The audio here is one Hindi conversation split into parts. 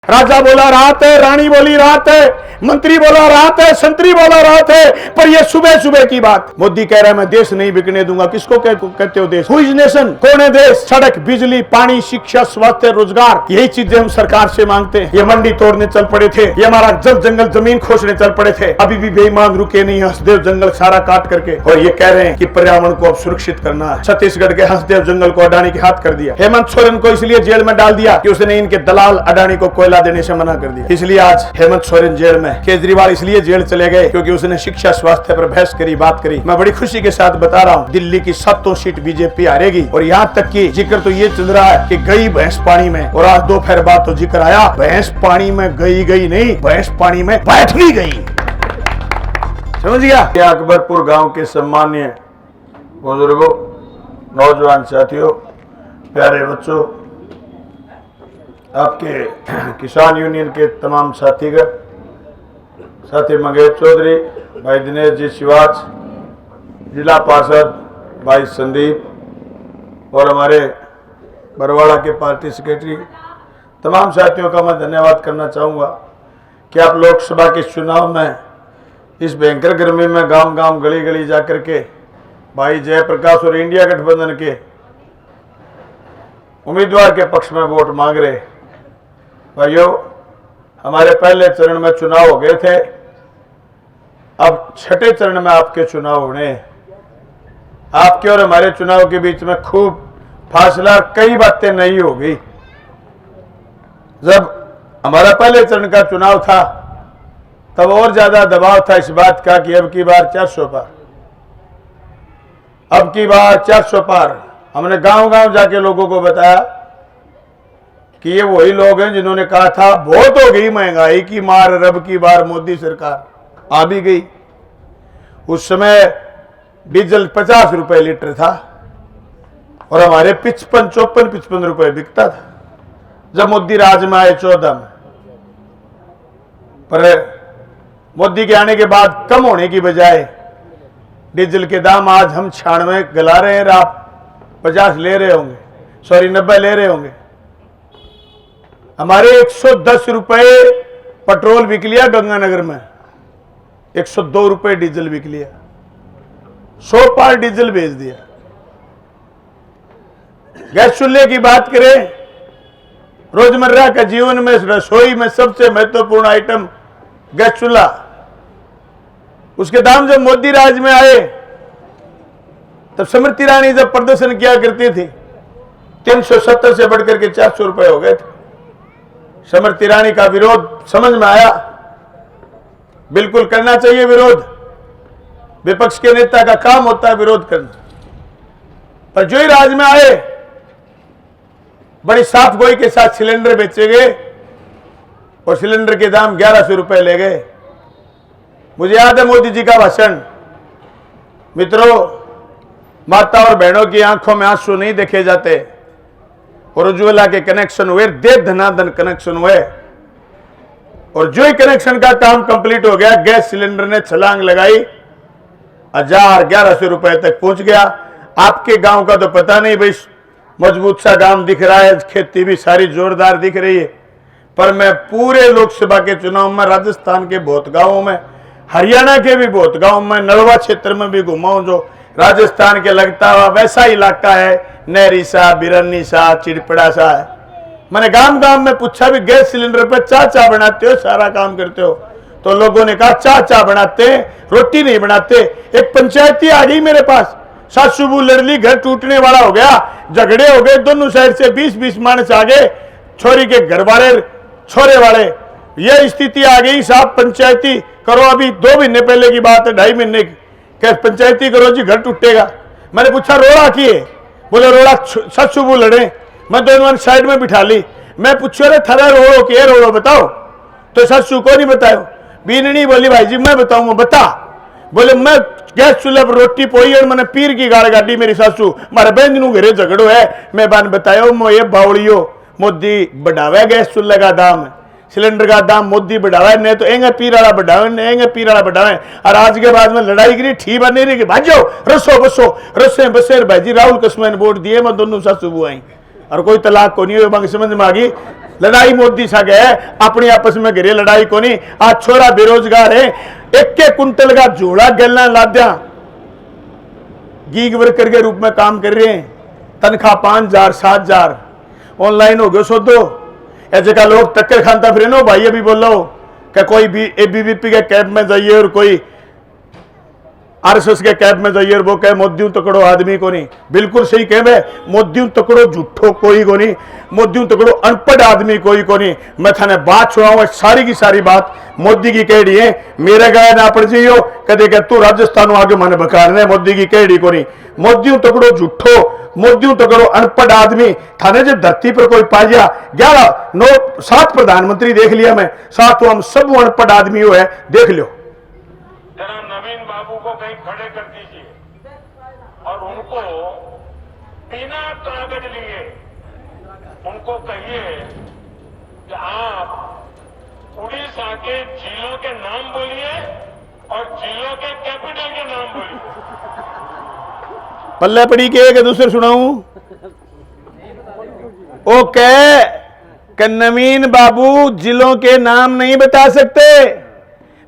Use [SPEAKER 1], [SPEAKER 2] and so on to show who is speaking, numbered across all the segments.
[SPEAKER 1] राजा बोला रात है, रानी बोली रात है, मंत्री बोला रात है, संतरी बोला रात है, पर ये सुबह सुबह की बात। मोदी कह रहा है मैं देश नहीं बिकने दूंगा। किसको कहते हो देश? Who is nation? कौन है देश? सड़क, बिजली, पानी, शिक्षा, स्वास्थ्य, रोजगार, यही चीजें हम सरकार से मांगते हैं। ये मंडी तोड़ने चल पड़े थे, ये हमारा जल जंगल जमीन खोजने चल पड़े थे, अभी भी बेईमान रुके नहीं। हंसदेव जंगल सारा काट करके, और ये कह रहे हैं कि पर्यावरण को अब सुरक्षित करना है। छत्तीसगढ़ के हंसदेव जंगल को अडानी के हाथ कर दिया। हेमंत सोरेन को इसलिए जेल में डाल दिया कि उसने इनके दलाल अडानी को कोयला देने से मना कर दिया, इसलिए आज हेमंत सोरेन जेल में। केजरीवाल इसलिए जेल चले गए क्योंकि उसने शिक्षा स्वास्थ्य पर बहस करी, बात करी। मैं बड़ी खुशी के साथ बता रहा हूँ, दिल्ली की 7 सीट बीजेपी हारेगी। और यहाँ तक की जिक्र तो ये चल रहा है कि गई भैंस पानी में, और आज दोपहर बाद तो जिक्र आया भैंस पानी में गई नहीं, भैंस पानी में बैठ भी गई। समझ गया? अकबरपुर गांव के सम्मानीय बुजुर्गों, नौजवान साथियों, प्यारे बच्चों, आपके किसान यूनियन के तमाम साथीगण, साथी मंगेश चौधरी, भाई दिनेश जी शिवाज, जिला पार्षद भाई संदीप, और हमारे बरवाड़ा के पार्टी सेक्रेटरी, तमाम साथियों का मैं धन्यवाद करना चाहूँगा कि आप लोकसभा के चुनाव में इस भयंकर गर्मी में गांव गांव गली गली जाकर के भाई जयप्रकाश और इंडिया गठबंधन के उम्मीदवार के पक्ष में वोट मांग रहे। भाइयों, हमारे पहले चरण में चुनाव हो गए थे, अब छठे चरण में आपके चुनाव होने। आपके और हमारे चुनाव के बीच में खूब फासला, कई बातें नहीं हो गई। जब हमारा पहले चरण का चुनाव था तब और ज्यादा दबाव था इस बात का कि अब की बार 400 पार, अब की बार 400 पार। हमने गांव गांव जाके लोगों को बताया कि ये वही लोग हैं जिन्होंने कहा था बहुत हो गई महंगाई की मार, रब की बार मोदी सरकार आ भी गई। उस समय डीजल 50 रुपए लीटर था और हमारे 55 रुपए बिकता था जब मोदी राज में आए 14 में। पर मोदी के आने के बाद कम होने की बजाय डीजल के दाम आज हम 96 गला रहे हैं, आप 50 ले रहे होंगे, सॉरी 90 ले रहे होंगे। हमारे 110 रुपए पेट्रोल बिक लिया गंगानगर में, 102 रुपए डीजल बिक लिया, 100 पार डीजल बेच दिया। गैस चूल्हे की बात करें, रोजमर्रा के जीवन में रसोई में सबसे महत्वपूर्ण आइटम गैस चूल्हा, उसके दाम जब मोदी राज में आए तब स्मृति ईरानी जब प्रदर्शन किया करती थी 370 से बढ़कर के 400 रुपए हो गए थे। स्मृति ईरानी का विरोध समझ में आया, बिल्कुल करना चाहिए विरोध, विपक्ष के नेता का काम होता है विरोध करना। पर जो ही राज में आए बड़ी साफ गोई के साथ सिलेंडर बेचे गए और सिलेंडर के दाम 1100 रुपए ले गए। मुझे याद है मोदी जी का भाषण, मित्रों, माता और बहनों की आंखों में आंसू नहीं देखे जाते, और उज्ज्वला के कनेक्शन हुए, दे धनाधन कनेक्शन हुए, और जो ही कनेक्शन का काम कंप्लीट हो गया गैस सिलेंडर ने छलांग लगाई, 1100 रुपए तक पहुंच गया। आपके गांव का तो पता नहीं भाई, मजबूत सा गांव दिख रहा है, खेती भी सारी जोरदार दिख रही है, पर मैं पूरे लोकसभा के चुनाव में राजस्थान के बहुत गांवों में, हरियाणा के भी बहुत गांव में, नलवा क्षेत्र में भी घुमा हूं, जो राजस्थान के लगता हुआ वैसा इलाका है, नहरी सा, बिरन्नी सा, चिड़पड़ा सा है। मैंने गांव गांव में पूछा भी गैस सिलेंडर पर चा बनाते हो, सारा काम करते हो? तो लोगों ने कहा चा बनाते हैं, रोटी नहीं बनाते। एक पंचायती आ गई मेरे पास, सासू बहू लड़ ली, घर टूटने वाला हो गया, झगड़े हो गए, दोनों साइड से 20-20 मानस आ गए, छोरी के घर वाले छोरे वाले, यह स्थिति आ गई साहब। पंचायती करो, अभी 2 महीने पहले की बात है, 2.5 महीने की, क्या पंचायती करो जी घर टूटेगा। मैंने पूछा रोड़ा किए? बोले रोड़ा सासू बहू लड़े। मैं दोनों साइड में बिठा ली, मैं पूछो अरे थरा रोड़ो के रोड़ो बताओ, तो सासू को नहीं बताओ। बीननी बोली भाई जी मैं बताऊंगा, बता। बोले मैं गैस चूल्हे पर रोटी पोई और मैंने पीर की गाड़ गाड़ी मेरी सासू, मारे बहन घरे झगड़ो है, मैं बान बतायो मोये बावड़ियो, मोदी बढ़ावे गैस चूल्हे का दाम, सिलेंडर का दाम मोदी बढ़ावा, नहीं तो एंगे पीर वाला बढ़ावे, नहीं एंगे पीर वाला बढ़ावे। और आज के बाद में लड़ाई करी, ठीक बनी रही, भाजो रसो बसो रसे बसेर भाईजी राहुल कसमैन वोट दिए, मैं दोनों सासू बुआई और कोई तलाक को नहीं हुई। समझ में आ गई लड़ाई मोदी सा गए अपनी आपस में घरे लड़ाई को नहीं। आज छोरा बेरोजगार है, एक कुंटल का जोड़ा गलना लाद्या गीग वर्कर के रूप में काम कर रहे हैं, तनख्वाह 5,000 7,000 ऑनलाइन हो गए सोदो। ऐसे का लोग टक्कर खानता फिर नो भाई अभी बोल लो कि कोई भी एबीवीपी के कैब में जाइए और कोई आरएसएस के कैब में जाइए और वो कहे मोदी तकड़ो आदमी को नहीं। बिल्कुल सही कहे मैं, मोदी तकड़ो झूठो कोई को नहीं, मोदी तकड़ो अनपढ़ आदमी कोई को नहीं। मैं थाने बात सुनाऊंगा, सारी की सारी बात मोदी की कह रही है। मेरे गए ना पड़ जाइयो कदे कह तू राजस्थान आगे मैंने बकारने मोदी की कह रही को नहीं। मोदी तकड़ो झूठो, मोदी तकड़ो अनपढ़ आदमी थाने जो धरती पर कोई पाया 11 9 7 प्रधानमंत्री देख लिया मैं, 7 हम सब अनपढ़ आदमी हो है, देख लो।
[SPEAKER 2] जरा नवीन बाबू को कहीं खड़े कर दीजिए और उनको बिना कागज लिए उनको कहिए कि आप उड़ीसा के जिलों के नाम बोलिए और जिलों के कैपिटल के नाम बोलिए।
[SPEAKER 1] पल्ले पड़ी के दूसरे सुनाऊं ओके कि नवीन बाबू जिलों के नाम नहीं बता सकते,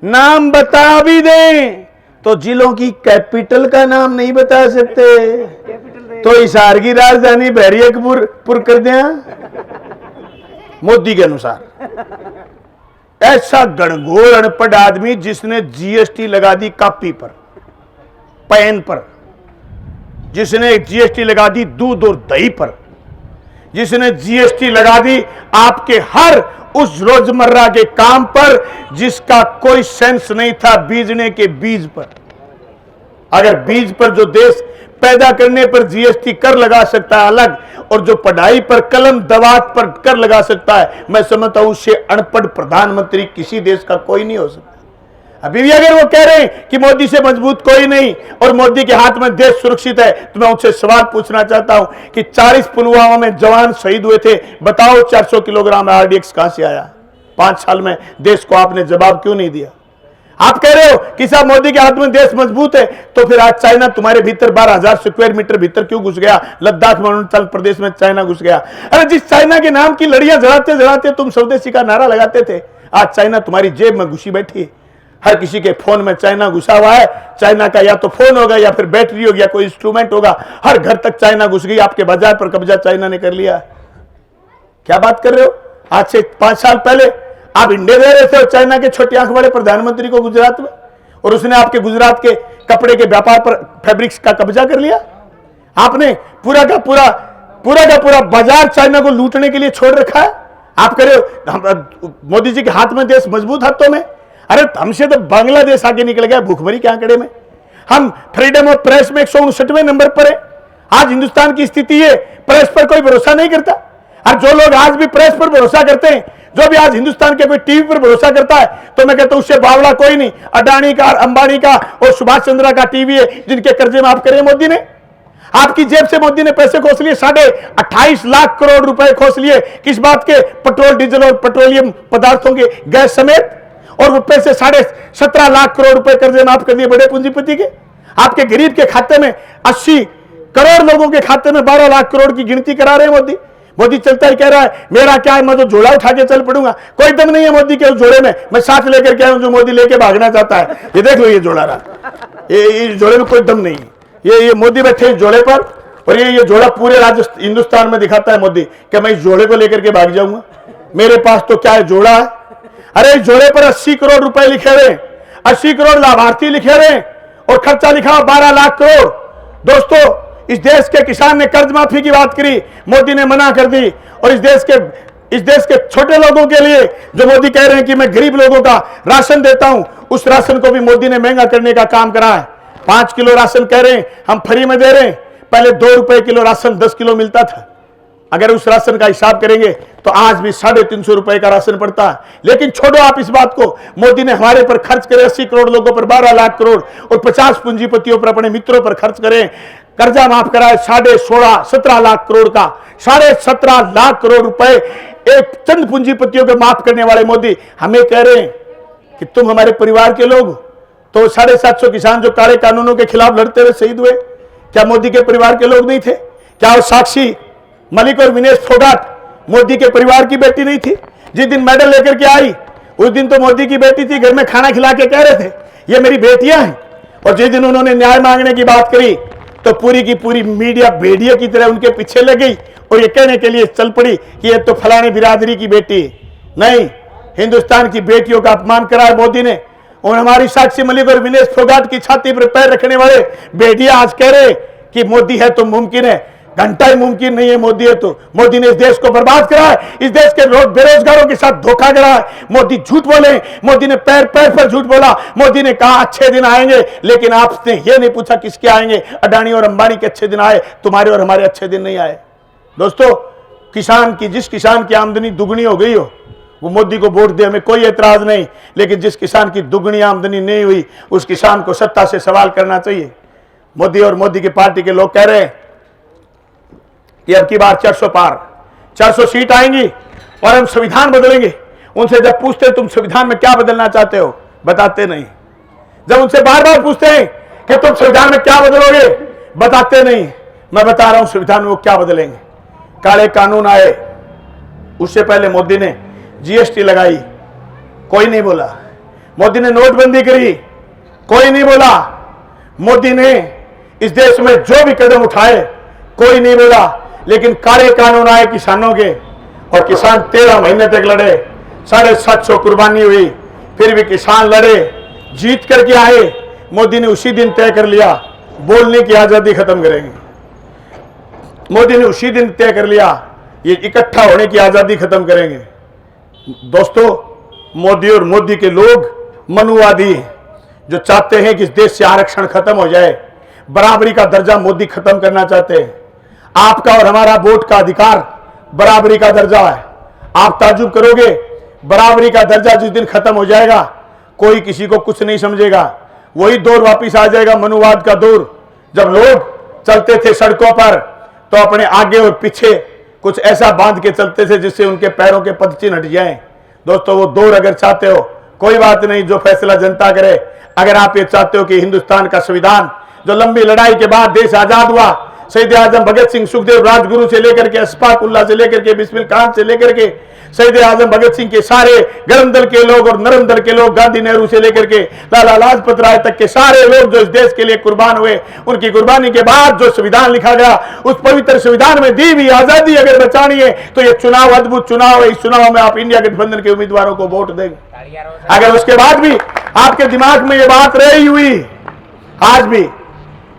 [SPEAKER 1] नाम बता भी दें तो जिलों की कैपिटल का नाम नहीं बता सकते। तो हिसार की राजधानी बैरियकपुर कर दिया मोदी के अनुसार। ऐसा गणगोर अनपढ़ आदमी जिसने जीएसटी लगा दी कॉपी पर, पेन पर, जिसने जीएसटी लगा दी दूध और दही पर, जिसने जीएसटी लगा दी आपके हर उस रोजमर्रा के काम पर जिसका कोई सेंस नहीं था बीजने के बीज पर। अगर बीज पर जो देश पैदा करने पर जीएसटी कर लगा सकता है अलग, और जो पढ़ाई पर कलम दवात पर कर लगा सकता है, मैं समझता हूं उससे अनपढ़ प्रधानमंत्री किसी देश का कोई नहीं हो सकता। अभी भी अगर वो कह रहे हैं कि मोदी से मजबूत कोई नहीं और मोदी के हाथ में देश सुरक्षित है, तो मैं उनसे सवाल पूछना चाहता हूं कि 40 पुलवामा में जवान शहीद हुए थे, बताओ 400 किलोग्राम आरडीएक्स कहां से आया? 5 साल में देश को आपने जवाब क्यों नहीं दिया? आप कह रहे हो कि साहब मोदी के हाथ में देश मजबूत है, तो फिर आज चाइना तुम्हारे भीतर 12,000 स्क्वायर मीटर भीतर क्यों घुस गया? लद्दाख में अरुणाचल प्रदेश में चाइना घुस गया। अरे जिस चाइना के नाम की लड़ियां जड़ाते जड़ाते तुम स्वदेशी का नारा लगाते थे, आज चाइना तुम्हारी जेब में घुसी बैठी है। हर किसी के फोन में चाइना घुसा हुआ है। चाइना का या तो फोन होगा या फिर बैटरी होगी या कोई इंस्ट्रूमेंट होगा। हर घर तक चाइना घुस गई, आपके बाजार पर कब्जा चाइना ने कर लिया। क्या बात कर रहे हो? आज से 5 साल पहले आप इंडे दे रहे थे चाइना के छोटी आंख वाले प्रधानमंत्री को गुजरात में, और उसने आपके गुजरात के कपड़े के व्यापार पर फैब्रिक्स का कब्जा कर लिया। आपने पूरा का पूरा बाजार चाइना को लूटने के लिए छोड़ रखा है। आप कह रहे हो मोदी जी के हाथ में देश मजबूत हाथों में। अरे हमसे तो बांग्लादेश आगे निकल गया भूखमरी के आंकड़े में। हम फ्रीडम ऑफ प्रेस में 159वें नंबर पर है। आज हिंदुस्तान की स्थिति है, प्रेस पर कोई भरोसा नहीं करता। और जो लोग आज भी प्रेस पर भरोसा करते हैं, जो भी आज हिंदुस्तान के कोई टीवी पर भरोसा करता है, तो मैं कहता हूं उससे बावड़ा कोई नहीं। अडानी का, अंबानी का और सुभाष चंद्रा का टीवी है जिनके कर्जे माफ करे मोदी ने। आपकी जेब से मोदी ने पैसे खोस लिए, 28.5 लाख करोड़ रुपए खोस लिए। किस बात के? पेट्रोल, डीजल और पेट्रोलियम पदार्थों के गैस समेत। और रुपए से 17.5 लाख करोड़ रुपए कर्जे माफ कर दिए बड़े पूंजीपति के। आपके गरीब के खाते में 80 करोड़ लोगों के खाते में 12 लाख करोड़ की गिनती करा रहे हैं मोदी। मोदी चलता ही कह रहा है मेरा क्या है, मैं तो झोला उठा के चल पड़ूंगा। कोई दम नहीं है मोदी के उस झोले में। मैं साथ लेकर के आया हूं जो मोदी लेके भागना चाहता है। ये देख लो, ये झोला रहा, ये झोले में कोई दम नहीं है। ये मोदी बैठे इस झोले पर, और ये झोला पूरे राजस्थान हिंदुस्तान में दिखाता है मोदी कि मैं इस झोले को लेकर के भाग जाऊंगा। मेरे पास तो क्या है, झोला है। अरे इस झोले पर 80 करोड़ रुपए लिखे हुए, 80 करोड़ लाभार्थी लिखे हुए, और खर्चा लिखा 12 लाख करोड़। दोस्तों, इस देश के किसान ने कर्ज माफी की बात करी, मोदी ने मना कर दी। और इस देश के छोटे लोगों के लिए जो मोदी कह रहे हैं कि मैं गरीब लोगों का राशन देता हूं, उस राशन को भी मोदी ने महंगा करने का काम करा है। 5 किलो राशन कह रहे हैं हम फ्री में दे रहे हैं। पहले 2 रुपए किलो राशन 10 किलो मिलता था। अगर उस राशन का हिसाब करेंगे तो आज भी 350 रुपए का राशन पड़ता है। लेकिन छोड़ो आप इस बात को, मोदी ने हमारे पर खर्च करे 80 करोड़ लोगों पर 12 लाख करोड़, और 50 पूंजीपतियों पर, अपने मित्रों पर खर्च करें। कर्जा माफ कराए 17.5 लाख करोड़ का, 17.5 लाख करोड़ रुपए एक चंद पूंजीपतियों को माफ करने वाले मोदी हमें कह रहे हैं कि तुम हमारे परिवार के लोग। तो 750 किसान जो काले कानूनों के खिलाफ लड़ते हुए शहीद हुए, क्या मोदी के परिवार के लोग नहीं थे? क्या वो साक्षी मलिक और विनेश फोगाट मोदी के परिवार की बेटी नहीं थी? जिस दिन मेडल लेकर के आई उस दिन तो मोदी की बेटी थी, घर में खाना खिला के कह रहे थे ये मेरी बेटियां हैं। और जिस दिन उन्होंने न्याय मांगने की बात करी तो पूरी की पूरी मीडिया भेड़िए की तरह उनके पीछे लग गई और ये कहने के लिए चल पड़ी कि ये तो फलाने बिरादरी की बेटी। नहीं, हिंदुस्तान की बेटियों का अपमान करा है मोदी ने। और हमारी साक्षी मलिक और विनेश फोगाट की छाती पर पैर रखने वाले भेड़िया आज कह रहे कि मोदी है तो मुमकिन है। घंटा ही मुमकिन नहीं है मोदी है तो। मोदी ने इस देश को बर्बाद करा है, इस देश के लोग बेरोजगारों के साथ धोखा करा है। मोदी झूठ बोले, मोदी ने पैर पैर पर झूठ बोला। मोदी ने कहा अच्छे दिन आएंगे, लेकिन आपने ये नहीं पूछा किसके आएंगे। अडानी और अंबानी के अच्छे दिन आए, तुम्हारे और हमारे अच्छे दिन नहीं आए। दोस्तों, किसान की जिस किसान की आमदनी दुगनी हो गई हो वो मोदी को वोट दे, हमें कोई एतराज नहीं। लेकिन जिस किसान की दुगनी आमदनी नहीं हुई उस किसान को सत्ता से सवाल करना चाहिए। मोदी और मोदी की पार्टी के लोग कह रहे हैं कि अब की बार 400 पार 400 सीट आएंगी और हम संविधान बदलेंगे। उनसे जब पूछते तुम संविधान में क्या बदलना चाहते हो, बताते नहीं। जब उनसे बार बार पूछते हैं कि तुम संविधान में क्या बदलोगे, बताते नहीं। मैं बता रहा हूं संविधान में वो क्या बदलेंगे। काले कानून आए, उससे पहले मोदी ने जीएसटी लगाई, कोई नहीं बोला। मोदी ने नोटबंदी करी, कोई नहीं बोला। मोदी ने इस देश में जो भी कदम उठाए कोई नहीं बोला। लेकिन काले कानून आए किसानों के और किसान 13 महीने तक लड़े, 750 कुर्बानी हुई, फिर भी किसान लड़े, जीत करके आए। मोदी ने उसी दिन तय कर लिया बोलने की आजादी खत्म करेंगे। मोदी ने उसी दिन तय कर लिया ये इकट्ठा होने की आजादी खत्म करेंगे। दोस्तों, मोदी और मोदी के लोग मनुवादी हैं जो चाहते हैं कि इस देश से आरक्षण खत्म हो जाए। बराबरी का दर्जा मोदी खत्म करना चाहते हैं। आपका और हमारा वोट का अधिकार बराबरी का दर्जा है। आप ताजुब करोगे, बराबरी का दर्जा जिस दिन खत्म हो जाएगा कोई किसी को कुछ नहीं समझेगा। वही दौर वापिस आ जाएगा, मनुवाद का दौर। जब लोग चलते थे सड़कों पर तो अपने आगे और पीछे कुछ ऐसा बांध के चलते थे जिससे उनके पैरों के पदचिन्ह हट जाएं। दोस्तों, वो दौर अगर चाहते हो कोई बात नहीं, जो फैसला जनता करे। अगर आप ये चाहते हो कि हिंदुस्तान का संविधान जो लंबी लड़ाई के बाद देश आजाद हुआ, शहीद आजम भगत सिंह, सुखदेव, राजगुरु से लेकर के अशफाक उल्लाह से लेकर के बिस्मिल खान से लेकर के शहीद आजम भगत सिंह के सारे गरम दल के लोग और नरम दल के लोग, गांधी नेहरू से लेकर के लाला लाजपत राय तक के सारे लोग जो इस देश के लिए कुर्बान हुए, उनकी कुर्बानी के बाद जो संविधान लिखा गया, उस पवित्र संविधान में दी हुई आजादी अगर बचानी है तो ये चुनाव अद्भुत चुनाव है। इस चुनाव में आप इंडिया गठबंधन के उम्मीदवारों को वोट देंगे। अगर उसके बाद भी आपके दिमाग में ये बात रही हुई आज भी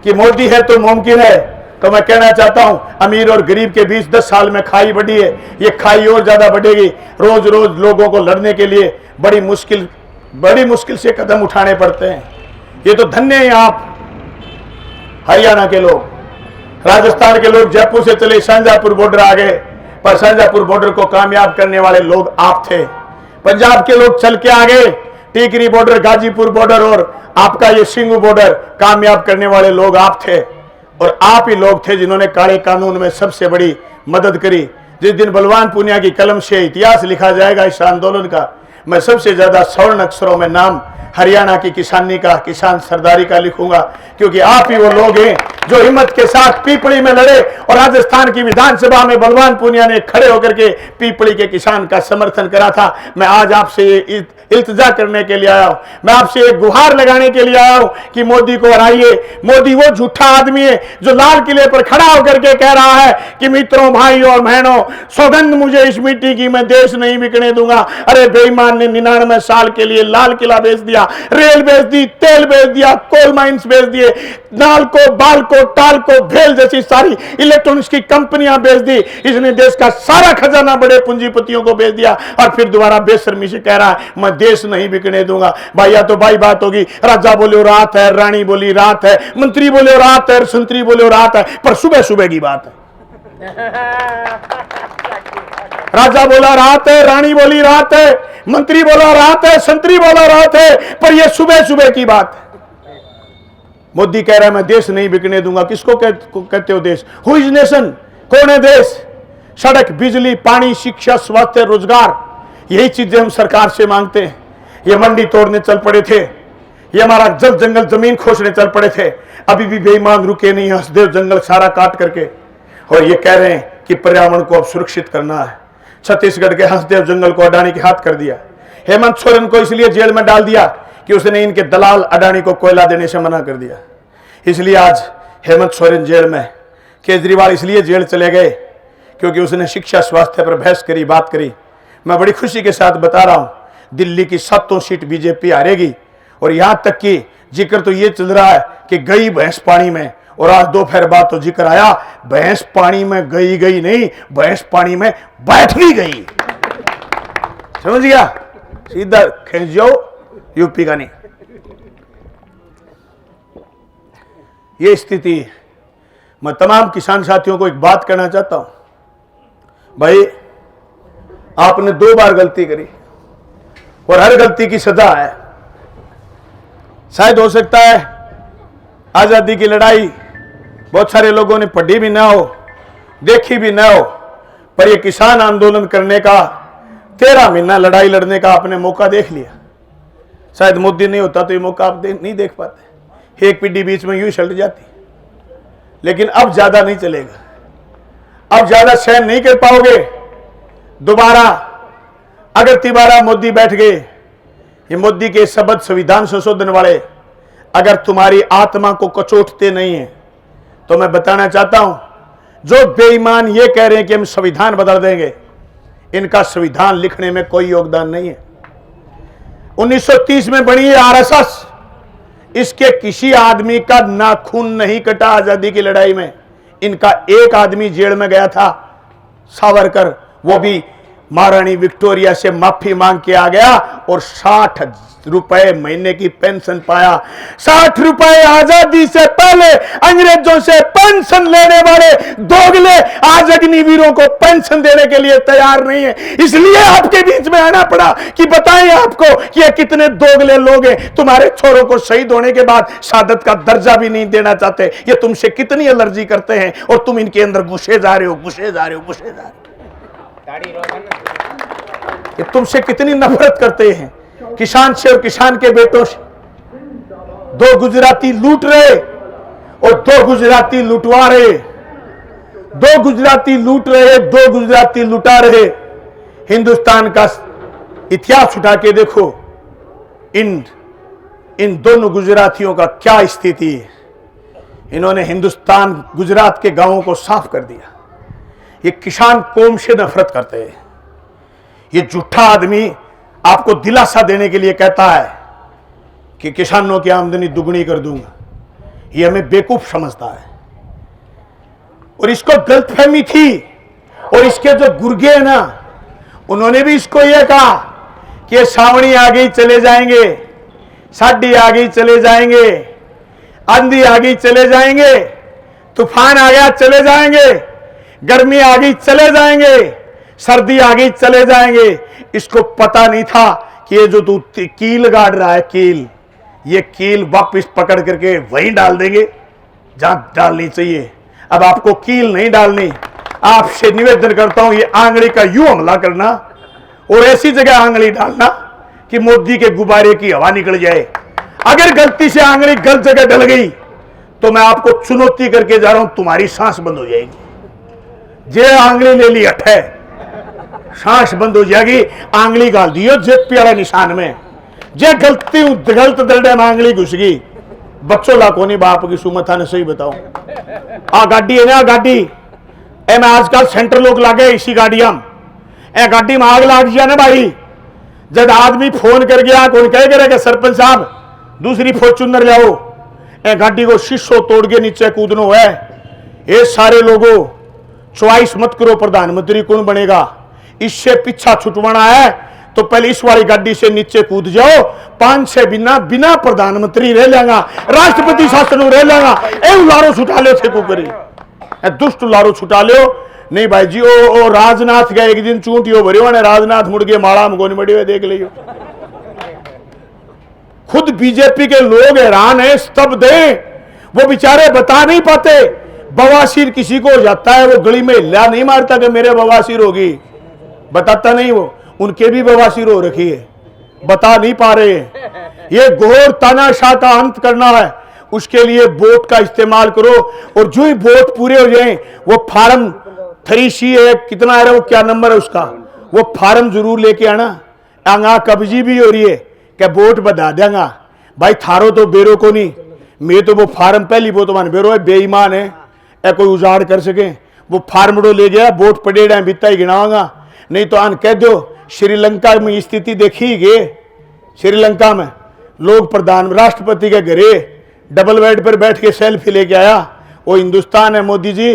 [SPEAKER 1] कि मोदी है तो मुमकिन है, तो मैं कहना चाहता हूं अमीर और गरीब के बीच 10 साल में खाई बढ़ी है, ये खाई और ज्यादा बढ़ेगी। रोज रोज लोगों को लड़ने के लिए बड़ी मुश्किल से कदम उठाने पड़ते हैं। ये तो धन्य है आप हरियाणा के लोग, राजस्थान के लोग जयपुर से चले शाहजहांपुर बॉर्डर आ गए, पर शाहजहांपुर बॉर्डर को कामयाब करने वाले लोग आप थे। पंजाब के लोग चल के आ गए, टीकरी बॉर्डर, गाजीपुर बॉर्डर और आपका ये सिंगू बॉर्डर कामयाब करने वाले लोग आप थे। और आप ही लोग थे जिन्होंने काले कानून में सबसे बड़ी मदद करी। जिस दिन बलवान पूनिया की कलम से इतिहास लिखा जाएगा इस आंदोलन का, मैं सबसे ज्यादा स्वर्ण अक्षरों में नाम हरियाणा की किसानी का, किसान सरदारी का लिखूंगा, क्योंकि आप ही वो लोग हैं जो हिम्मत के साथ पीपली में लड़े और राजस्थान की विधानसभा में बलवान पूनिया ने खड़े होकर के पीपली के किसान का समर्थन करा था। मैं आज आपसे इल्तिजा करने के लिए आया हूं, मैं आपसे एक गुहार लगाने के लिए आया हूं कि मोदी को हराइए। मोदी वो झूठा आदमी है जो लाल किले पर खड़ा होकर के कह रहा है कि मित्रों, भाइयों और बहनों, सौगंध मुझे इस मिट्टी की, मैं देश नहीं बिकने दूंगा। अरे बेईमान ने 99 साल के लिए लाल किला बेच दिया, रेल बेच दी, तेल बेच दिया, कोल माइंस बेच दिए, नाल को, बाल को, टाल को, भेल जैसी सारी इलेक्ट्रॉनिक्स की कंपनियां बेच दी। इसने देश का सारा खजाना बड़े पूंजीपतियों को बेच दिया और फिर दोबारा बेशर्मी से कह रहा है मैं देश नहीं बिकने दूंगा। भाई या तो भाई बात होगी, राजा बोले रात है, रानी बोली रात है, मंत्री बोले रात है, संतरी बोले रात है, पर सुबह सुबह की बात है। राजा बोला रात है, रानी बोली रात है, मंत्री बोला रात है, संतरी बोला रात है, पर यह सुबह सुबह की बात है। मोदी कह रहा है मैं देश नहीं बिकने दूंगा। किसको कहते हो देश? Who is nation? कौन है देश? सड़क, बिजली, पानी, शिक्षा, स्वास्थ्य, रोजगार, यही चीजें हम सरकार से मांगते हैं। ये मंडी तोड़ने चल पड़े थे, ये हमारा जल जंगल जमीन खोजने चल पड़े थे, अभी भी बेईमान रुके नहीं, हंसदेव जंगल सारा काट करके। और ये कह रहे हैं कि पर्यावरण को अब सुरक्षित करना है। छत्तीसगढ़ के हंसदेव जंगल को अडानी के हाथ कर दिया। हेमंत सोरेन को इसलिए जेल में डाल दिया कि उसने इनके दलाल अडानी को कोयला देने से मना कर दिया। इसलिए आज हेमंत सोरेन जेल में। केजरीवाल इसलिए जेल चले गए क्योंकि उसने शिक्षा स्वास्थ्य पर बहस करी, बात करी। मैं बड़ी खुशी के साथ बता रहा हूं, दिल्ली की 7 सीट बीजेपी हारेगी। और यहां तक कि जिक्र तो ये चल रहा है कि गई भैंस पानी में, और आज दोपहर बाद तो जिक्र आया भैंस पानी में गई नहीं, भैंस पानी में बैठ भी गई। समझ गया? सीधा खींच जाओ, यूपी का नहीं। ये स्थिति। मैं तमाम किसान साथियों को एक बात कहना चाहता हूं, भाई आपने 2 बार गलती करी और हर गलती की सजा है। शायद हो सकता है आजादी की लड़ाई बहुत सारे लोगों ने पढ़ी भी ना हो, देखी भी ना हो, पर यह किसान आंदोलन करने का 13 महीना लड़ाई लड़ने का आपने मौका देख लिया। शायद मोदी नहीं होता तो ये मौका आप नहीं देख पाते, एक पीढ़ी बीच में यूं चल जाती। लेकिन अब ज्यादा नहीं चलेगा, अब ज्यादा सहन नहीं कर पाओगे। दोबारा अगर तिबारा मोदी बैठ गए, ये मोदी के शब्द संविधान संशोधन वाले अगर तुम्हारी आत्मा को कचोटते नहीं है, तो मैं बताना चाहता हूं, जो बेईमान ये कह रहे हैं कि हम संविधान बदल देंगे, इनका संविधान लिखने में कोई योगदान नहीं है। 1930 में बनी है आरएसएस, इसके किसी आदमी का नाखून नहीं कटा आजादी की लड़ाई में। इनका एक आदमी जेल में गया था, सावरकर, वो भी महारानी विक्टोरिया से माफी मांग के आ गया और 60 रुपए महीने की पेंशन पाया। 60 रुपए आजादी से पहले अंग्रेजों से पेंशन लेने वाले दोगले आज अग्निवीरों को पेंशन देने के लिए तैयार नहीं है। इसलिए आपके बीच में आना पड़ा कि बताएं आपको कि ये कितने दोगले लोग हैं, तुम्हारे छोरों को शहीद होने के बाद शहादत का दर्जा भी नहीं देना चाहते। ये तुमसे कितनी एलर्जी करते हैं और तुम इनके अंदर घुसे जा रहे हो, घुसे जा रहे हो, घुसे जा रहे हो। ये तुमसे कितनी नफरत करते हैं, किसान से और किसान के बेटों से। 2 गुजराती लूट रहे और 2 गुजराती लुटवा रहे, 2 गुजराती लूट रहे, 2 गुजराती लुटा रहे। हिंदुस्तान का इतिहास उठा के देखो, इन दोनों गुजरातियों का क्या स्थिति है। इन्होंने हिंदुस्तान गुजरात के गांवों को साफ कर दिया। ये किसान कौम से नफरत करते हैं। ये झूठा आदमी आपको दिलासा देने के लिए कहता है कि किसानों की आमदनी दुगनी कर दूंगा, ये हमें बेवकूफ समझता है। और इसको गलतफहमी थी, और इसके जो गुर्गे हैं ना, उन्होंने भी इसको यह कहा कि ये सावणी आ गई चले जाएंगे, साडी आ गई चले जाएंगे, आंधी आ गई चले जाएंगे, तूफान आ गया चले जाएंगे, गर्मी आ गई चले जाएंगे, सर्दी आ गई चले जाएंगे। इसको पता नहीं था कि ये जो तू कील गाड़ रहा है, कील, ये कील वापिस पकड़ करके वहीं डाल देंगे जहां डालनी चाहिए। अब आपको कील नहीं डालनी। आपसे निवेदन करता हूं, ये आंगली का यूं हमला करना और ऐसी जगह आंगली डालना कि मोदी के गुब्बारे की हवा निकल जाए। अगर गलती से आंगली गलत जगह डल गई तो मैं आपको चुनौती करके जा रहा हूं, तुम्हारी सांस बंद हो जाएगी। जे आंगली ले ली हट है, सांस बंद हो जाएगी। आंगली गाल दियो जेपी वाले निशान में, जे गलती गलत दलडे में आंगली घुस गई, बच्चों लाखों नहीं बाप की सुमता ने सही बताओ। आ गाड़ी है ना, गाड़ी ए मैं आजकल सेंटर लोग लागे इसी गाड़ियां ए गाड़ी में आग लाग गया ना भाई। जब आदमी फोन कर गया कौन कह करेगा सरपंच साहब दूसरी फॉर्च्यूनर लाओ, ए गाड़ी को शीशो तोड़ के नीचे कूदनो है। ये सारे लोगों चॉइस मत करो प्रधानमंत्री कौन बनेगा, इससे पीछा छुटवाना है तो पहले इस वाली गाड़ी से नीचे कूद जाओ। 5 से बिना प्रधानमंत्री रह लेगा, राष्ट्रपति शासन रह लेगा। ए लारो छुटा लो थे कुकरी, दुष्ट लारो छुटा लो नहीं भाई जी। ओ राजनाथ गए एक दिन चूंटियो भरियो ने, राजनाथ मुड़ के माड़ा में गोनी मड़ी देख लियो। खुद बीजेपी के लोग हैरान है, स्तब्ध है, वो बेचारे बता नहीं पाते। बवासीर किसी को हो जाता है, वो गली में हिला नहीं मारता कि मेरे बवासीर होगी, बताता नहीं। वो उनके भी बवासीर हो रखी है, बता नहीं पा रहे हैं। ये घोर तानाशाह का अंत करना है, उसके लिए वोट का इस्तेमाल करो। और जो ही वोट पूरे हो जाएं, वो फार्म 3C है, कितना है वो क्या नंबर है उसका, वो फार्म जरूर लेके आना। आंगा कब्जी भी हो रही है क्या वोट बता देंगा भाई थारो तो बेरो को नहीं, मैं तो वो फार्म पहली वो तो मान बेरो है बेईमान है ए कोई उजाड़ कर सके। वो फार्मडो ले गया वोट पड़ेड़ा बिता ही गिनावागा, नहीं तो आन कह दो श्रीलंका में स्थिति देखी गए। श्रीलंका में लोग प्रधान राष्ट्रपति के घरे डबल बेड पर बैठ के सेल्फी लेके आया। वो हिंदुस्तान है मोदी जी,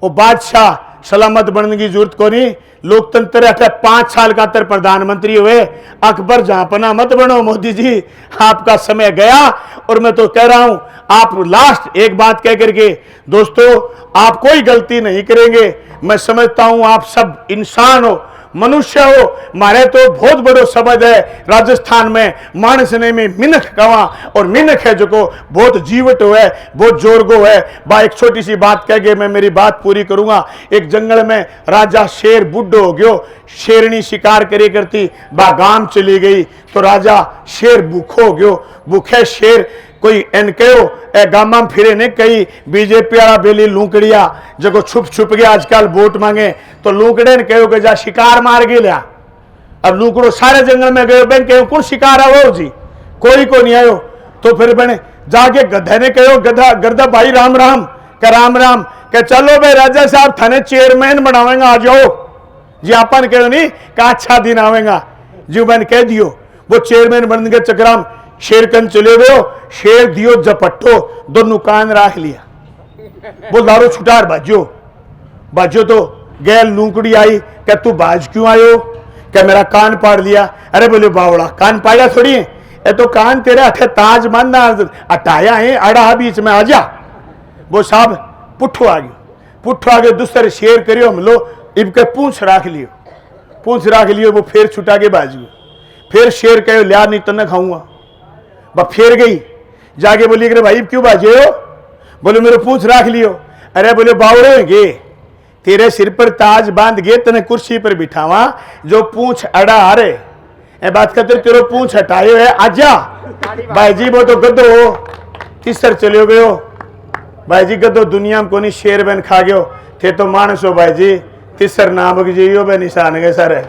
[SPEAKER 1] वो बादशाह सलामत बनने की जरूरत को नहीं। लोकतंत्र है 5 साल का तर प्रधानमंत्री हुए, अकबर जहांपना मत बनो मोदी जी, आपका समय गया। और मैं तो कह रहा हूं आप लास्ट एक बात कह करके दोस्तों आप कोई गलती नहीं करेंगे। मैं समझता हूं आप सब इंसान हो, मनुष्य हो। मारे तो बहुत बड़ो शब्द है राजस्थान में मानस ने में मिनख कवा, और मिनख है जो को बहुत जीवट है बहुत जोरगो है। बा एक छोटी सी बात कह के मैं मेरी बात पूरी करूंगा। एक जंगल में राजा शेर बुड्ढो हो गयो, शेरनी शिकार करे करती बा गांव चली गई तो राजा शेर भूखो हो गयो। भूखे शेर कोई एन कहो ए गामा फिरे ने कई बीजेपी वाला बेली लूकड़िया जो छुप छुप गया आजकल वोट मांगे तो लूकड़े ने कहो कि जा शिकार मार के लिया। अब लूकड़ो सारे जंगल में गयो बैंक कहो कौन शिकार आओ जी, कोई को नहीं आयो। तो फिर बने जाके गधे ने कहो गधा गर्दा भाई राम राम के चलो भाई राजा साहब थाने चेयरमैन बनावेंगे आ जाओ जी। अपन कहो नहीं का अच्छा दिन आवेगा जी, मैंने कह दियो। वो चेयरमैन बन के चक्राम शेर कन चले गयो, शेर दियो जपट्टो दोनों कान राख लिया। वो दारू छुटार बाजो तो गैल लूकड़ी आई क्या तू बाज क्यों आयो, क्या मेरा कान पाड़ लिया। अरे बोले बावड़ा कान पाड़ा थोड़ी है, ए तो कान तेरे अठे ताज मानना अटाया है अड़ा बीच में आ जा। वो साहब पुट्ठो आ गयो दूसरे शेर करियो हम लो इबके पूंछ राख लियो। वो फिर छुटा के बाज गयो। फिर शेर कहो लिया नहीं तो न खाऊंगा। बा फिर गई जाके बोली कि भाई क्यों बाजे हो, बोले मेरे पूंछ राख लियो। अरे बोले बावड़े गे तेरे सिर पर ताज बांध गए तने कुर्सी पर बिठावा जो पूंछ अड़ा आ रे ए बात करते तेरे पूंछ हटाए है आजा। भाई जी वो तो गद्दो हो तीसर चले गयो। भाई जी गद्दो दुनिया में कोनी शेर बन खा गयो थे तो मानस हो भाई जी तीसर नाम जियो बे निशान गए सर।